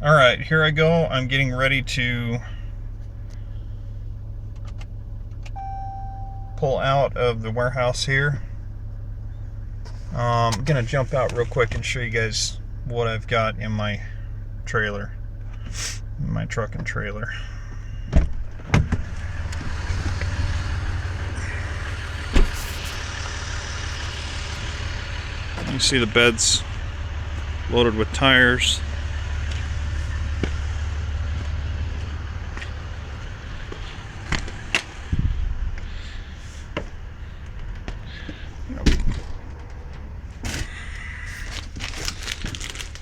Alright, here I go. I'm getting ready to pull out of the warehouse here. I'm gonna jump out real quick and show you guys what I've got in my trailer, in my truck and trailer. You see the beds loaded with tires.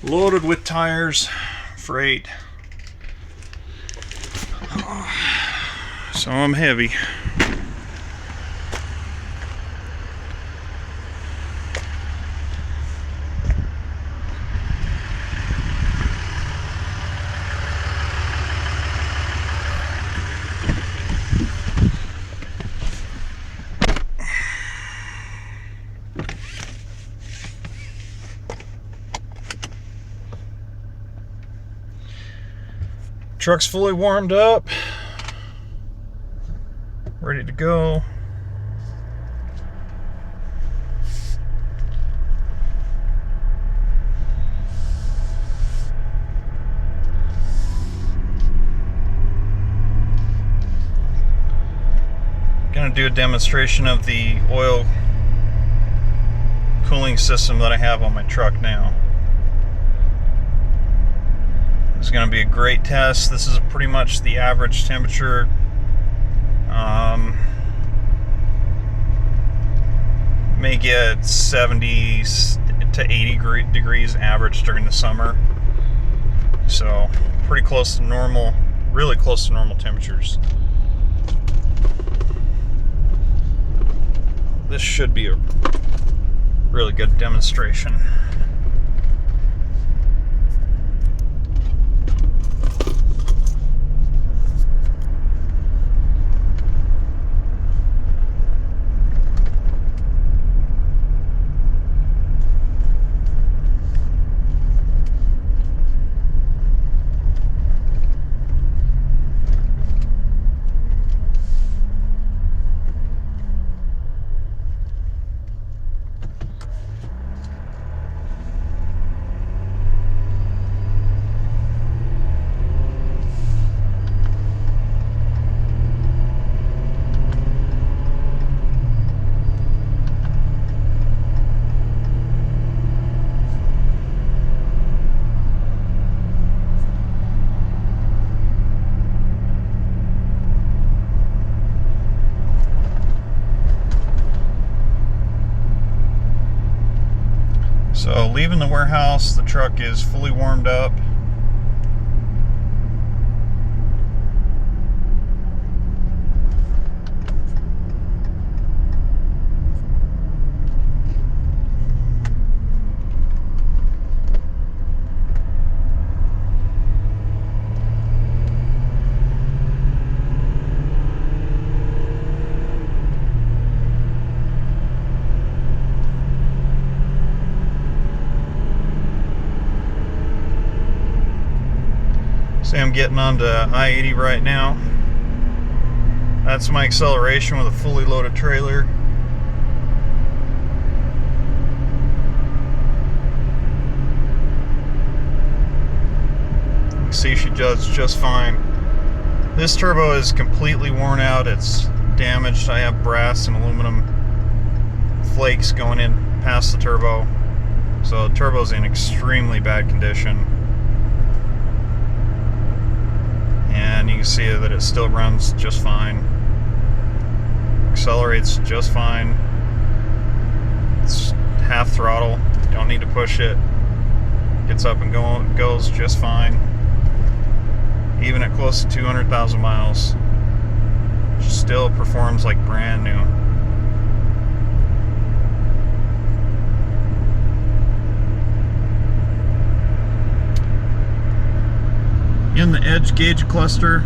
Loaded with tires, freight. So I'm heavy. Truck's fully warmed up, ready to go. Gonna do a demonstration of the oil cooling system that I have on my truck now. It's going to be a great test. This is pretty much the average temperature. May get 70 to 80 degrees average during the summer. So pretty close to normal, really close to normal temperatures. This should be a really good demonstration. So leaving the warehouse, the truck is fully warmed up. See, I'm getting onto I-80 right now. That's my acceleration with a fully loaded trailer. You can see she does just fine. This turbo is completely worn out. It's damaged. I have brass and aluminum flakes going in past the turbo. So the turbo's in extremely bad condition. And you can see that it still runs just fine. Accelerates just fine. It's half throttle, don't need to push it. Gets up and goes just fine. Even at close to 200,000 miles. Still performs like brand new. In the edge gauge cluster,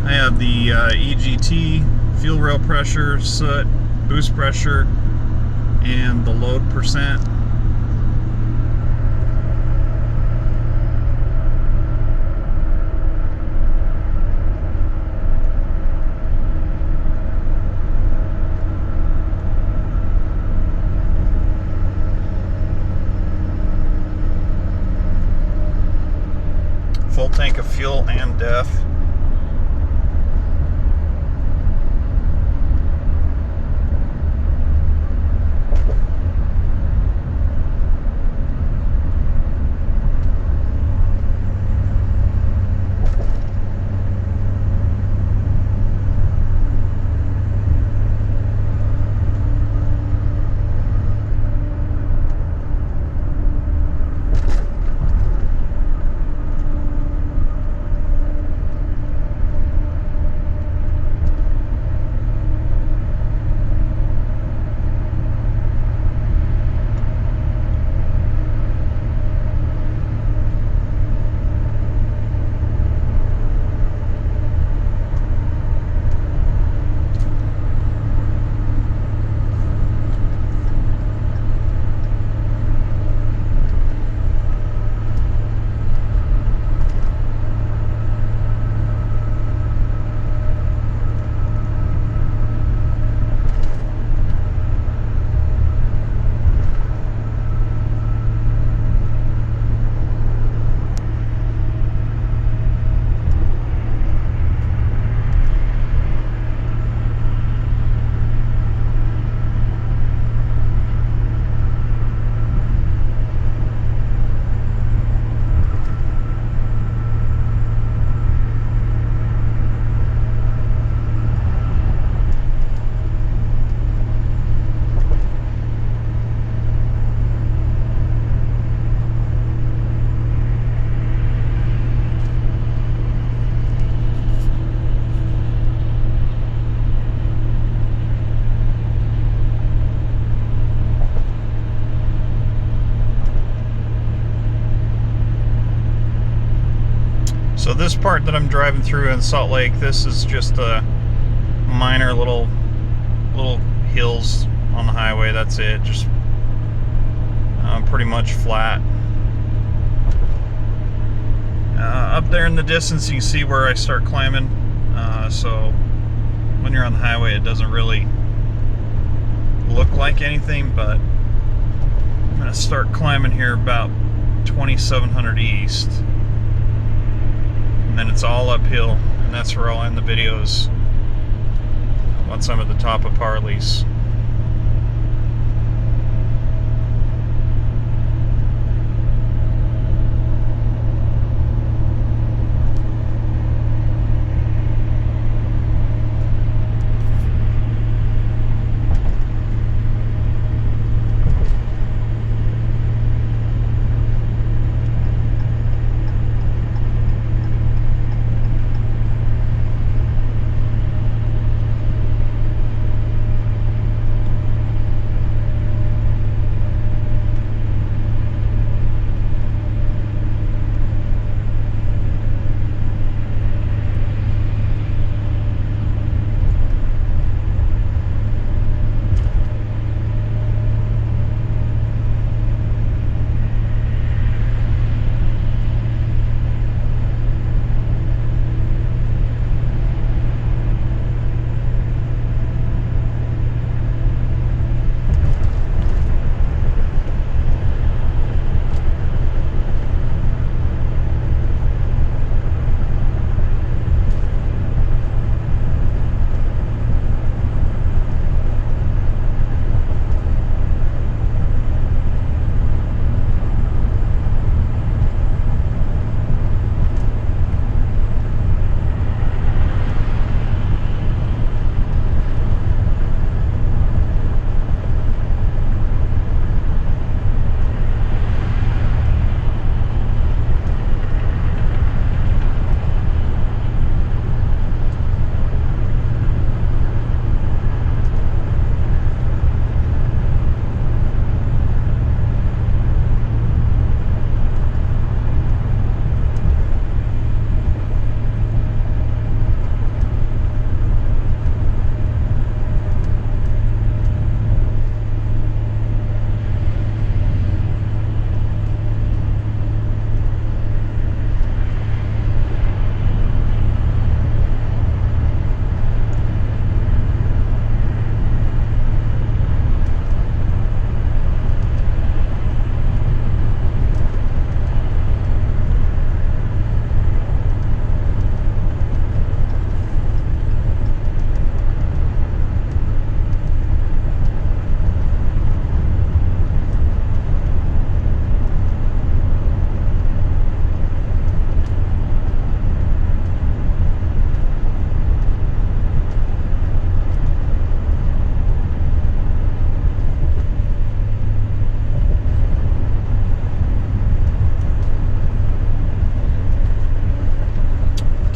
I have the EGT, fuel rail pressure, soot, boost pressure, and the load percent. full tank of fuel and DEF. So this part that I'm driving through in Salt Lake, this is just a minor little hills on the highway. That's it, just pretty much flat. Up there in the distance, you can see where I start climbing. So when you're on the highway, it doesn't really look like anything, but I'm going to start climbing here about 2700 east. And then it's all uphill, and that's where I'll end the videos once I'm at the top of Parley's.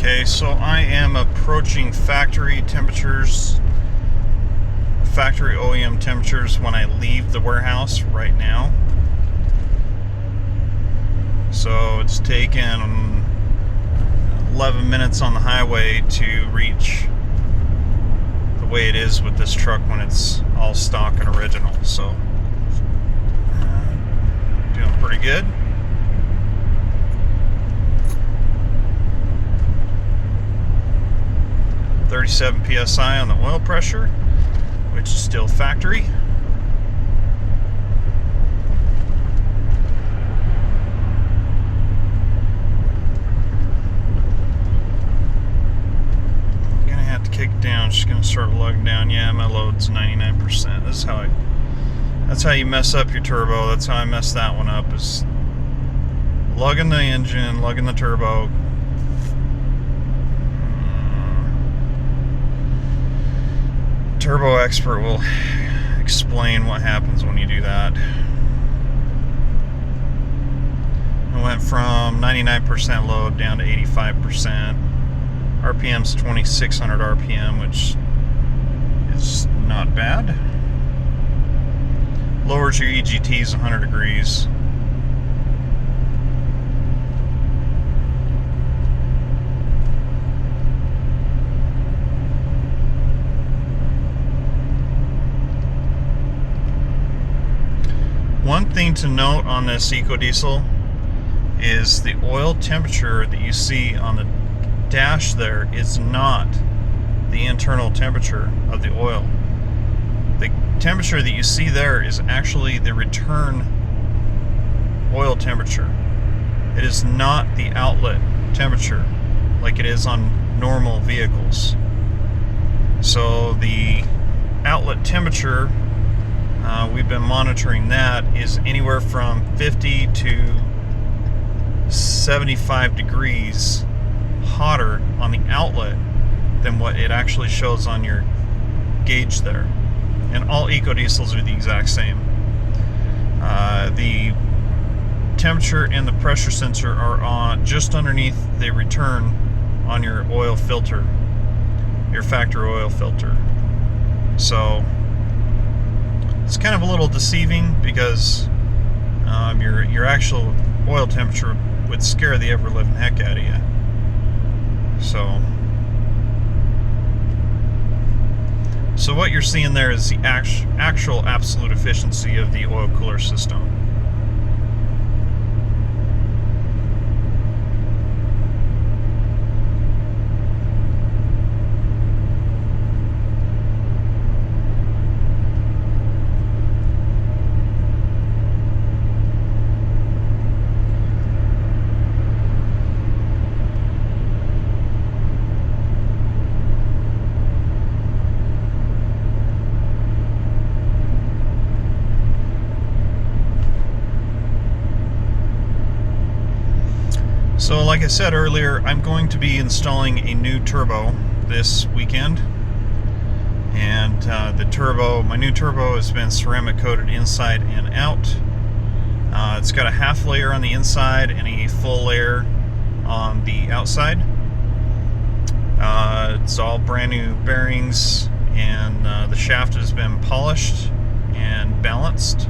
Okay, so I am approaching factory temperatures, factory OEM temperatures when I leave the warehouse right now. So it's taken 11 minutes on the highway to reach the way it is with this truck when it's all stock and original. So doing pretty good. .37 psi on the oil pressure, which is still factory. I'm gonna have to kick it down. Just gonna start lugging down. Yeah, my load's 99%. This is how that's how you mess up your turbo. That's how I messed that one up, is lugging the engine, lugging the turbo. Turbo expert will explain what happens when you do that. I went from 99% load down to 85%. RPM's 2600 RPM, which is not bad. Lowers your EGTs 100 degrees. One thing to note on this ecodiesel is the oil temperature that you see on the dash there is not the internal temperature of the oil. The temperature that you see there is actually the return oil temperature. It is not the outlet temperature like it is on normal vehicles. So the outlet temperature, we've been monitoring that, is anywhere from 50 to 75 degrees hotter on the outlet than what it actually shows on your gauge there. And all ecodiesels are the exact same. The temperature and the pressure sensor are on just underneath the return on your oil filter, your factory oil filter. So it's kind of a little deceiving because your actual oil temperature would scare the ever-living heck out of you. So what you're seeing there is the actual absolute efficiency of the oil cooler system. So like I said earlier, I'm going to be installing a new turbo this weekend. And my new turbo has been ceramic coated inside and out. It's got a half layer on the inside and a full layer on the outside. It's all brand new bearings, and the shaft has been polished and balanced,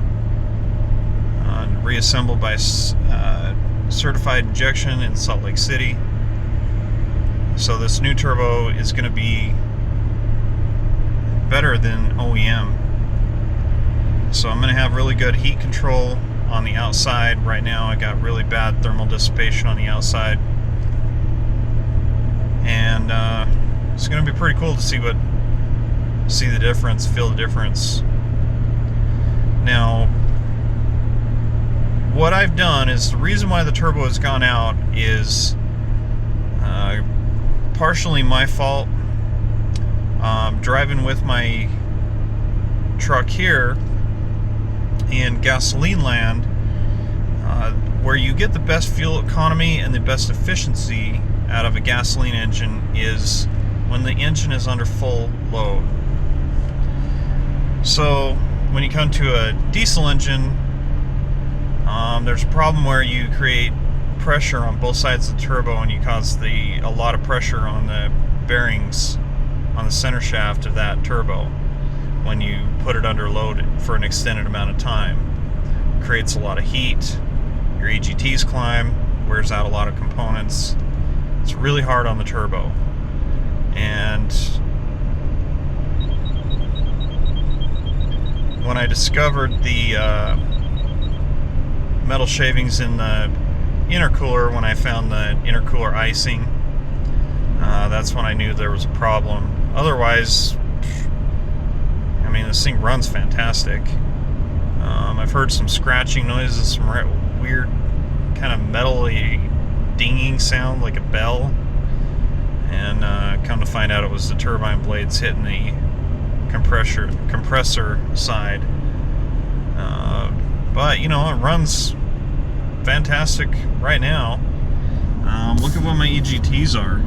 reassembled by certified injection in Salt Lake City. So this new turbo is going to be better than OEM. So I'm going to have really good heat control on the outside. Right now I got really bad thermal dissipation on the outside, and it's going to be pretty cool to see the difference, feel the difference. Now, what I've done is, the reason why the turbo has gone out is partially my fault. Driving with my truck here in gasoline land, where you get the best fuel economy and the best efficiency out of a gasoline engine is when the engine is under full load. So when you come to a diesel engine, there's a problem where you create pressure on both sides of the turbo, and you cause a lot of pressure on the bearings on the center shaft of that turbo when you put it under load for an extended amount of time. It creates a lot of heat. Your EGTs climb, wears out a lot of components. It's really hard on the turbo. And when I discovered the metal shavings in the intercooler, when I found the intercooler icing, that's when I knew there was a problem. Otherwise, I mean, this thing runs fantastic. I've heard some scratching noises, some weird kind of metal-y dinging sound like a bell, and come to find out it was the turbine blades hitting the compressor side. But you know, it runs fantastic right now. Look at what my EGTs are.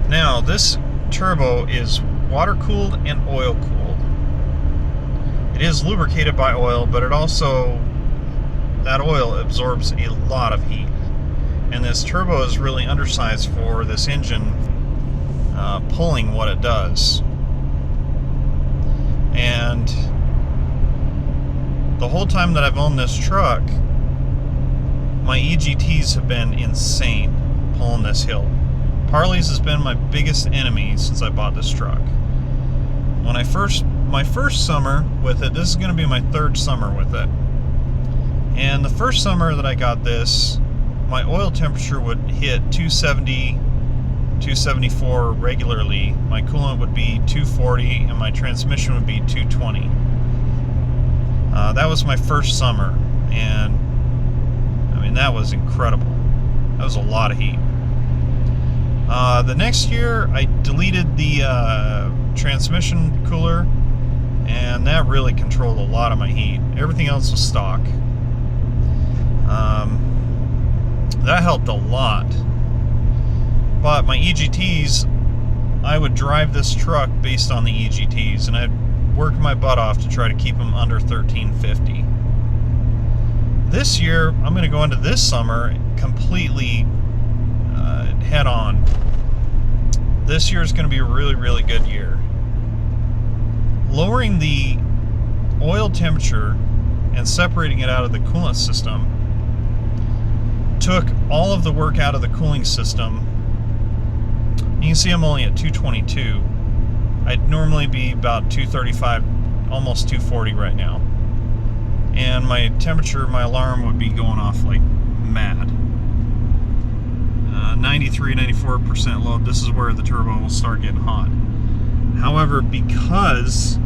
Now, this turbo is water-cooled and oil-cooled. It is lubricated by oil, but it also, that oil absorbs a lot of heat. And this turbo is really undersized for this engine pulling what it does. And the whole time that I've owned this truck, my EGTs have been insane pulling this hill. Parley's has been my biggest enemy since I bought this truck. When my first summer with it, this is going to be my third summer with it. And the first summer that I got this, my oil temperature would hit 270, 274 regularly. My coolant would be 240, and my transmission would be 220. That was my first summer, and I mean, that was incredible. That was a lot of heat. The next year, I deleted the transmission cooler, and that really controlled a lot of my heat. Everything else was stock. That helped a lot. But my EGTs, I would drive this truck based on the EGTs, and I'd work my butt off to try to keep them under 1350. This year, I'm going to go into this summer completely head on. This year is going to be a really, really good year. Lowering the oil temperature and separating it out of the coolant system took all of the work out of the cooling system. You can see I'm only at 222. I'd normally be about 235, almost 240 right now. And my temperature, my alarm would be going off like mad. 93, 94% load, this is where the turbo will start getting hot. However, because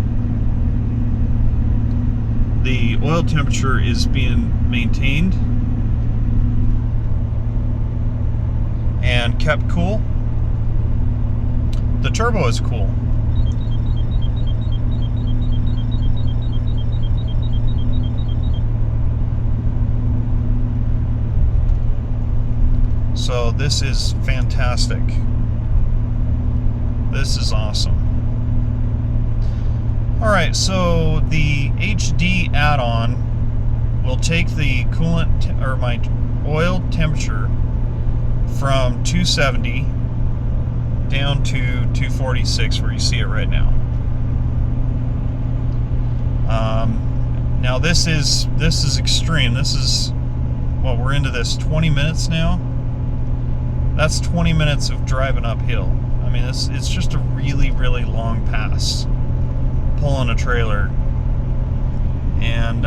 the oil temperature is being maintained and kept cool, the turbo is cool. So this is fantastic. This is awesome. Alright, so the HD add-on will take the coolant, or my oil temperature, from 270 down to 246, where you see it right now. Now this is extreme. This is, well, we're into this 20 minutes now. That's 20 minutes of driving uphill. I mean, it's just a really, really long pass pulling a trailer. And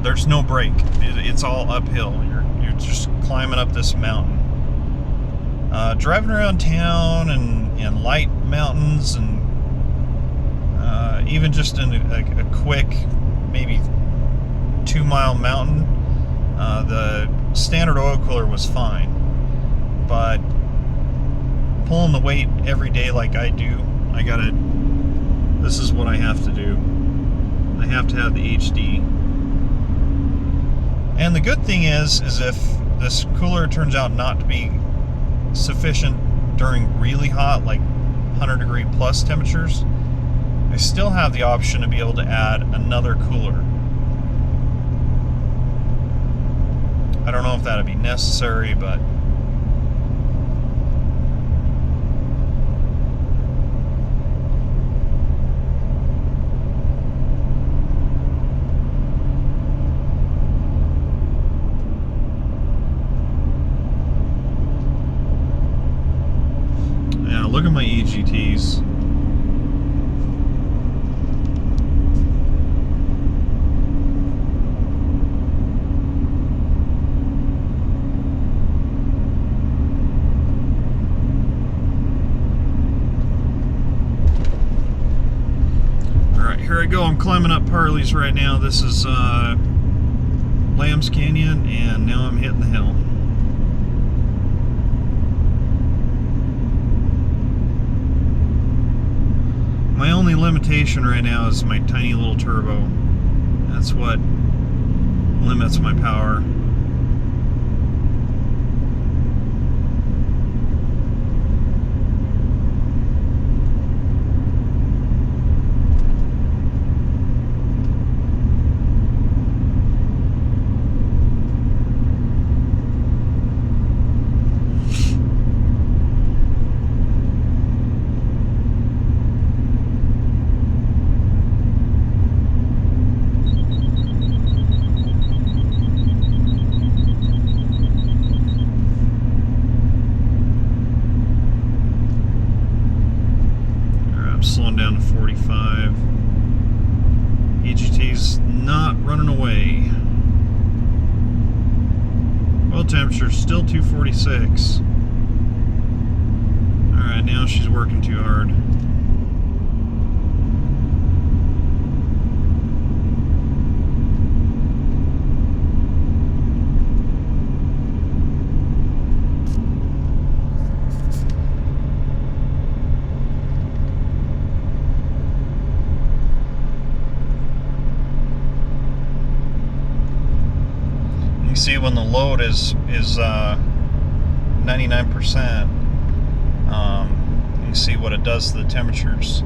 there's no break. It's all uphill. You're just climbing up this mountain. Driving around town and light mountains, and even just in a quick, maybe 2-mile mountain, the standard oil cooler was fine. But pulling the weight every day like I do, this is what I have to do. I have to have the HD. And the good thing is if this cooler turns out not to be sufficient during really hot, like 100-degree plus temperatures, I still have the option to be able to add another cooler. I don't know if that'd be necessary, but yeah, look at my EGTs. Here I go, I'm climbing up Parley's right now. This is Lamb's Canyon, and now I'm hitting the hill. My only limitation right now is my tiny little turbo. That's what limits my power. Slowing down to 45. EGT's not running away. Oil temperature still 246. Alright, now she's working too hard. You see when the load is 99%, you see what it does to the temperatures.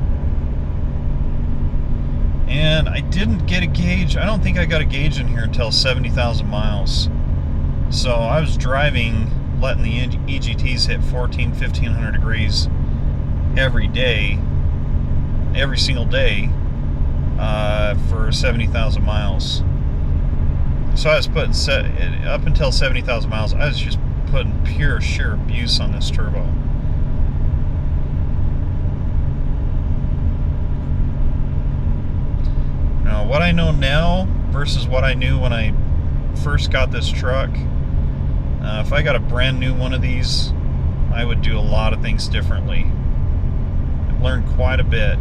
And I didn't get a gauge. I don't think I got a gauge in here until 70,000 miles. So I was driving, letting the EGTs hit 1,500 degrees every day, every single day, for 70,000 miles. So I was putting, up until 70,000 miles, I was just putting pure sheer abuse on this turbo. Now, what I know now versus what I knew when I first got this truck, if I got a brand new one of these, I would do a lot of things differently. I've learned quite a bit.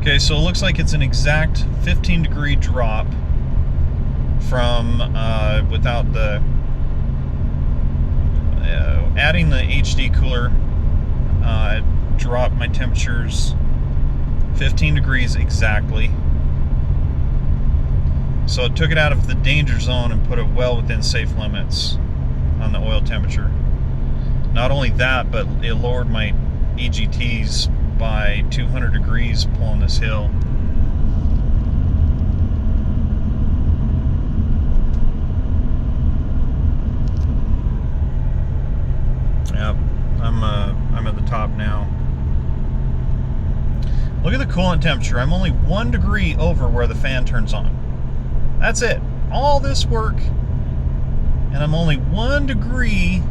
Okay, so it looks like it's an exact 15-degree drop from without the adding the HD cooler. Dropped my temperatures 15 degrees exactly. So it took it out of the danger zone and put it well within safe limits on the oil temperature. Not only that, but it lowered my EGTs by 200 degrees pulling this hill. Yep, I'm at the top now. Look at the coolant temperature. I'm only 1 degree over where the fan turns on. That's it. All this work, and I'm only 1 degree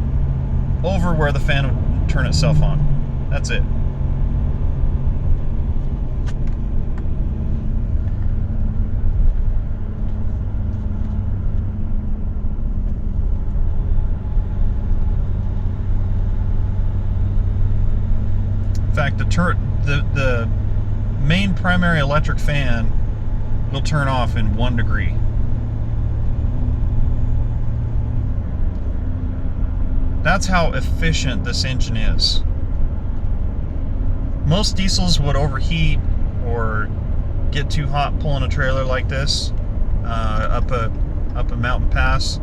over where the fan will turn itself on. That's it. In fact, the main primary electric fan will turn off in 1 degree. That's how efficient this engine is. Most diesels would overheat or get too hot pulling a trailer like this up a mountain pass,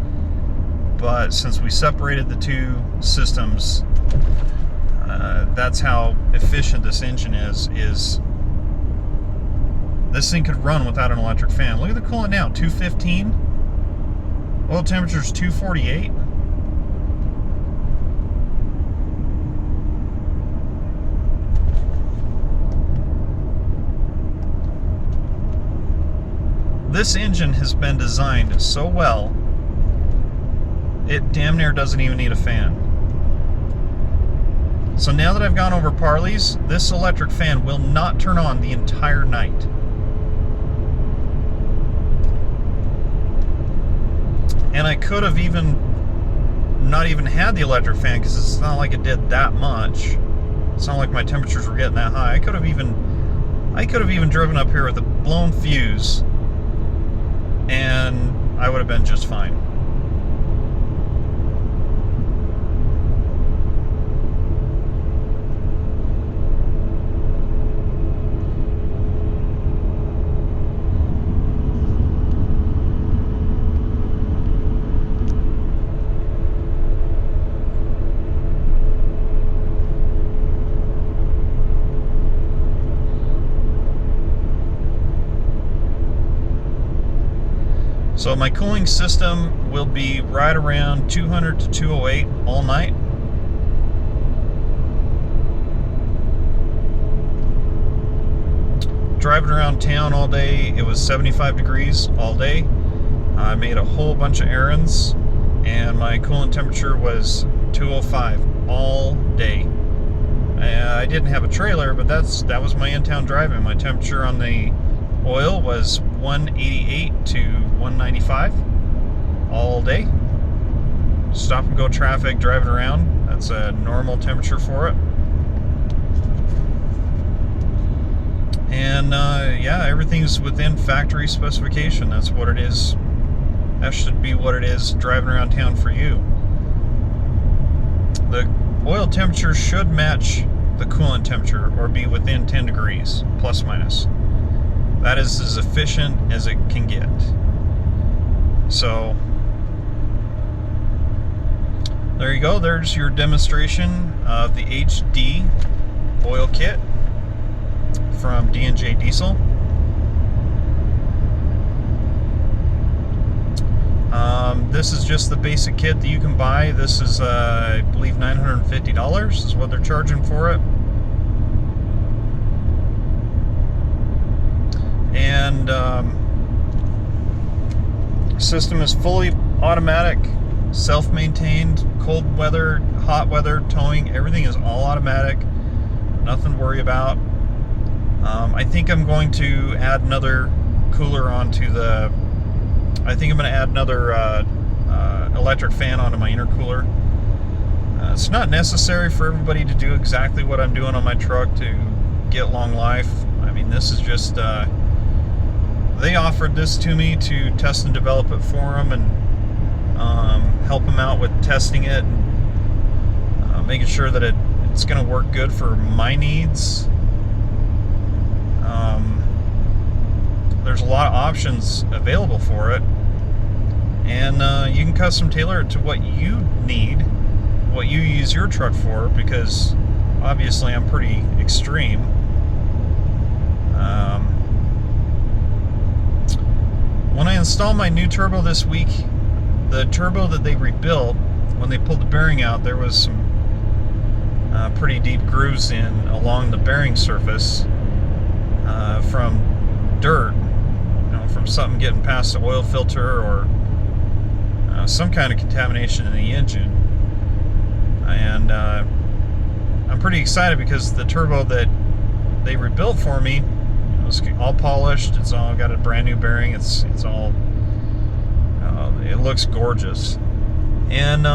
but since we separated the two systems, that's how efficient this engine is. This thing could run without an electric fan. Look at the coolant now, 215. Oil temperature's 248. This engine has been designed so well, it damn near doesn't even need a fan. So now that I've gone over Parley's, this electric fan will not turn on the entire night. And I could have even not even had the electric fan, because it's not like it did that much. It's not like my temperatures were getting that high. I could have even driven up here with a blown fuse, and I would have been just fine. So my cooling system will be right around 200 to 208 all night. Driving around town all day, it was 75 degrees all day. I made a whole bunch of errands, and my coolant temperature was 205 all day. I didn't have a trailer, but that was my in-town driving. My temperature on the oil was 188 to 195 all day. Stop and go traffic, driving around, that's a normal temperature for it. And yeah, everything's within factory specification. That's what it is. That should be what it is driving around town for you. The oil temperature should match the coolant temperature or be within 10 degrees, plus minus. That is as efficient as it can get. So there you go. There's your demonstration of the HD oil kit from D&J Diesel. This is just the basic kit that you can buy. This is, I believe, $950 is what they're charging for it. And system is fully automatic, self-maintained, cold weather, hot weather, towing, everything is all automatic, nothing to worry about. I think I'm going to add another cooler onto the, I think I'm going to add another electric fan onto my intercooler. It's not necessary for everybody to do exactly what I'm doing on my truck to get long life. I mean, this is just, they offered this to me to test and develop it for them, and help them out with testing it, and making sure that it's going to work good for my needs. There's a lot of options available for it, and you can custom tailor it to what you need, what you use your truck for, because obviously I'm pretty extreme. When I installed my new turbo this week, the turbo that they rebuilt, when they pulled the bearing out, there was some pretty deep grooves in along the bearing surface from dirt, from something getting past the oil filter, or some kind of contamination in the engine. And I'm pretty excited because the turbo that they rebuilt for me, it's all polished, it's all got a brand new bearing, it's all it looks gorgeous. And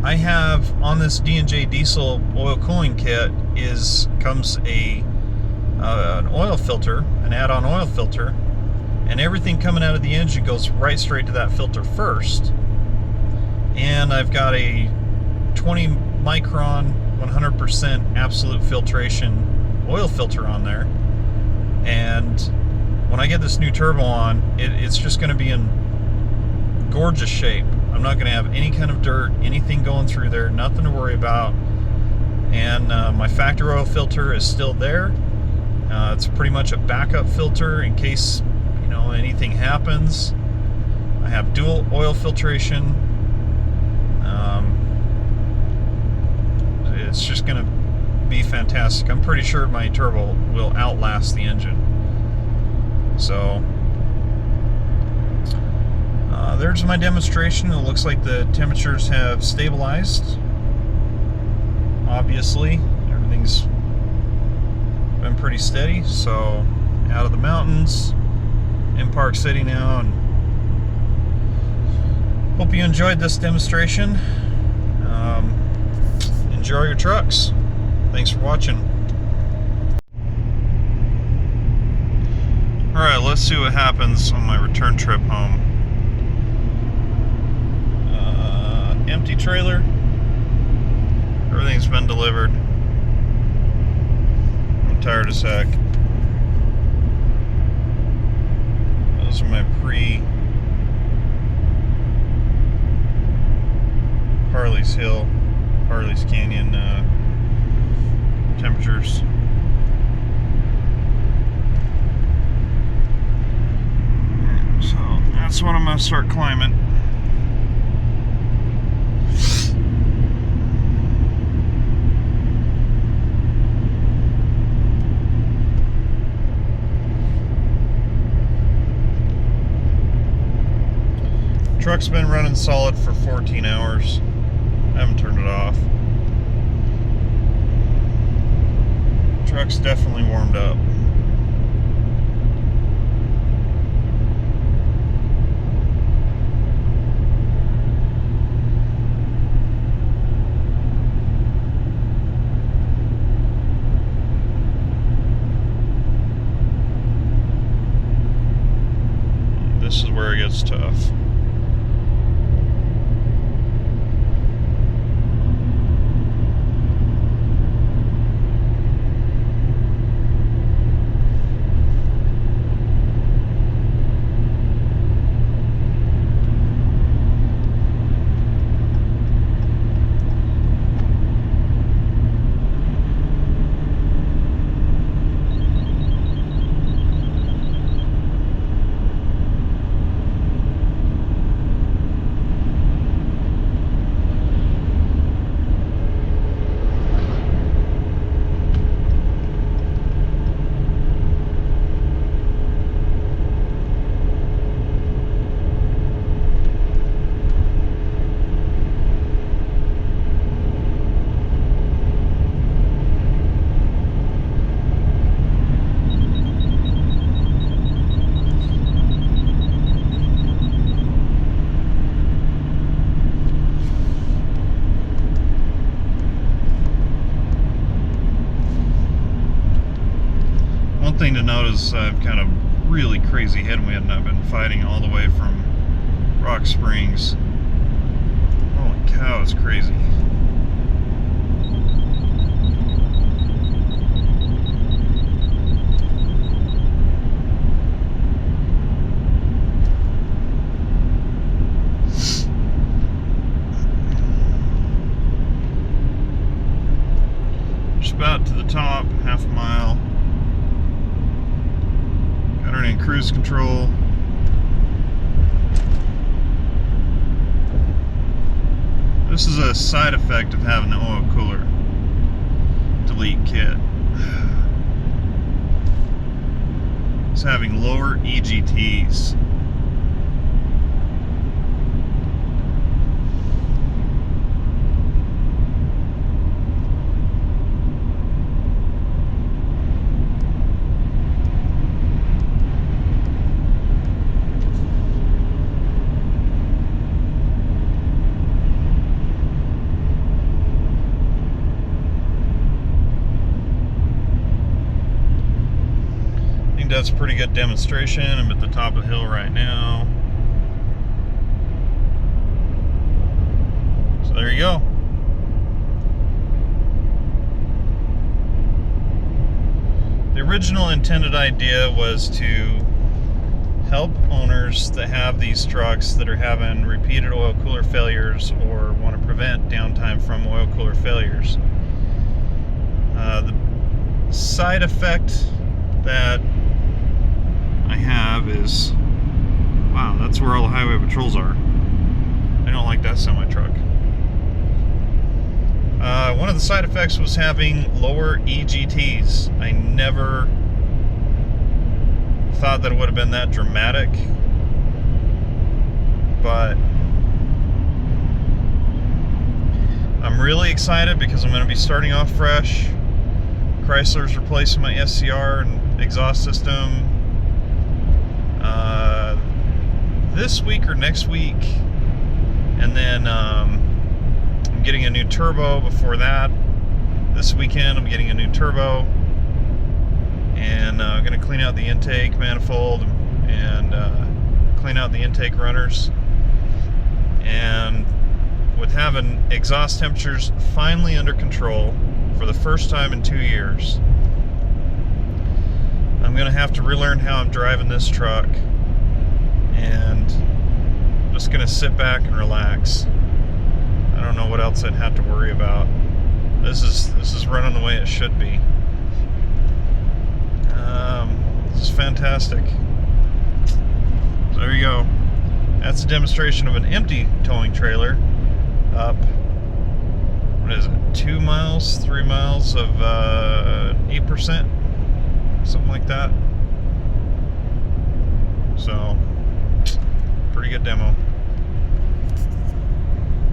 I have on this D&J Diesel oil cooling kit comes an oil filter, an add-on oil filter, and everything coming out of the engine goes right straight to that filter first. And I've got a 20 micron 100% absolute filtration oil filter on there, and when I get this new turbo on, it's just going to be in gorgeous shape. I'm not going to have any kind of dirt, anything going through there, nothing to worry about. And my factory oil filter is still there. It's pretty much a backup filter in case, you know, anything happens. I have dual oil filtration. It's just going to be fantastic. I'm pretty sure my turbo will outlast the engine. So there's my demonstration. It looks like the temperatures have stabilized. Obviously, everything's been pretty steady. So out of the mountains, in Park City now, and hope you enjoyed this demonstration. Enjoy your trucks. Thanks for watching. Alright, let's see what happens on my return trip home. Empty trailer. Everything's been delivered. I'm tired as heck. Those are my Parley's Hill, Parley's Canyon temperatures. So that's what I'm going to start climbing. Truck's been running solid for 14 hours. I haven't turned it off. Truck's definitely warmed up. This is where it gets tough. Thing to notice, I've kind of really crazy headwind. I've been fighting all the way from Rock Springs. Holy cow, it's crazy. Just about to the top, half a mile. Got her in cruise control. This is a side effect of having the oil cooler delete kit. It's having lower EGTs. think that's a pretty good demonstration. I'm at the top of the hill right now. So there you go. The original intended idea was to help owners that have these trucks that are having repeated oil cooler failures or want to prevent downtime from oil cooler failures. The side effect that I have is, wow, that's where all the highway patrols are. I don't like that semi-truck. One of the side effects was having lower EGTs. I never thought that it would have been that dramatic, but I'm really excited because I'm going to be starting off fresh. Chrysler's replacing my SCR and exhaust system this week or next week, and then I'm getting a new turbo before that. This weekend I'm getting a new turbo, and I'm going to clean out the intake manifold and clean out the intake runners. And with having exhaust temperatures finally under control for the first time in 2 years, I'm going to have to relearn how I'm driving this truck, and I'm just going to sit back and relax. I don't know what else I'd have to worry about. This is running the way it should be. This is fantastic. So there you go. That's a demonstration of an empty towing trailer up, what is it, 2 miles, 3 miles of 8%, something like that. So, pretty good demo.